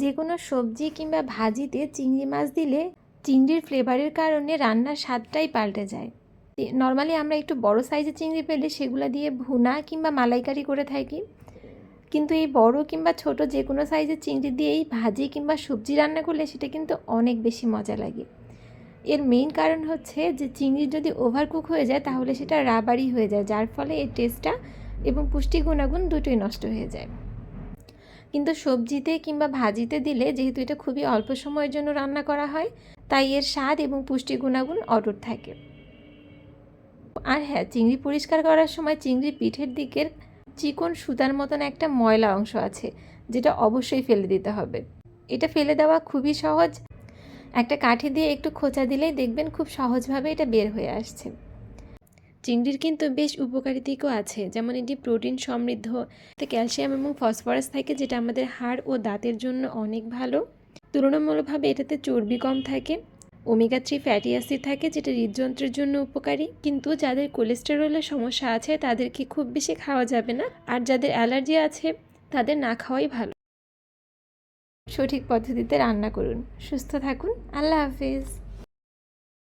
যে কোনো সবজি কিংবা ভাজিতে চিংড়ি মাছ দিলে চিংড়ির ফ্লেভারের কারণে রান্নার স্বাদটাই পাল্টে যায়। নর্মালি আমরা একটু বড় সাইজের চিংড়ি পেলে সেগুলো দিয়ে ভুনা কিংবা মালাইকারি করে থাকি, কিন্তু এই বড় কিংবা ছোট যে কোনো সাইজের চিংড়ি দিয়েই ভাজি কিংবা সবজি রান্না করলে সেটা কিন্তু অনেক বেশি মজা লাগে। এর মেইন কারণ হচ্ছে যে চিংড়ি যদি ওভারকুক হয়ে যায় তাহলে সেটা রাবারি হয়ে যায়, যার ফলে এর টেস্টটা এবং পুষ্টি গুণাগুণ দুটোই নষ্ট হয়ে যায়। কিন্তু সবজিতে কিংবা ভাজিতে দিলে যেহেতু এটা খুবই অল্প সময়ের জন্য রান্না করা হয়, তাই এর স্বাদ এবং পুষ্টি গুণাগুণ অটুট থাকে। আর হ্যাঁ, চিংড়ি পরিষ্কার করার সময় চিংড়ির পিঠের দিকের চিকন সুতার মতন একটা ময়লা অংশ আছে, যেটা অবশ্যই ফেলে দিতে হবে। এটা ফেলে দেওয়া খুবই সহজ, একটা কাঠি দিয়ে একটু খোঁচা দিলেই দেখবেন খুব সহজভাবে এটা বের হয়ে আসছে। চিংড়ির কিন্তু বেশ উপকারী দিকও আছে, যেমন এটি প্রোটিন সমৃদ্ধ, এতে ক্যালসিয়াম এবং ফসফরাস থাকে যেটা আমাদের হাড় ও দাঁতের জন্য অনেক ভালো। তুলনামূলকভাবে এটাতে চর্বি কম থাকে, ওমেগা 3 ফ্যাটি অ্যাসিড থাকে যেটা হৃদযন্ত্রের জন্য উপকারী। কিন্তু যাদের কোলেস্টেরলের সমস্যা আছে তাদেরকে খুব বেশি খাওয়া যাবে না, আর যাদের অ্যালার্জি আছে তাদের না খাওয়াই ভালো। সঠিক পদ্ধতিতে রান্না করুন, সুস্থ থাকুন, আল্লাহ হাফেজ।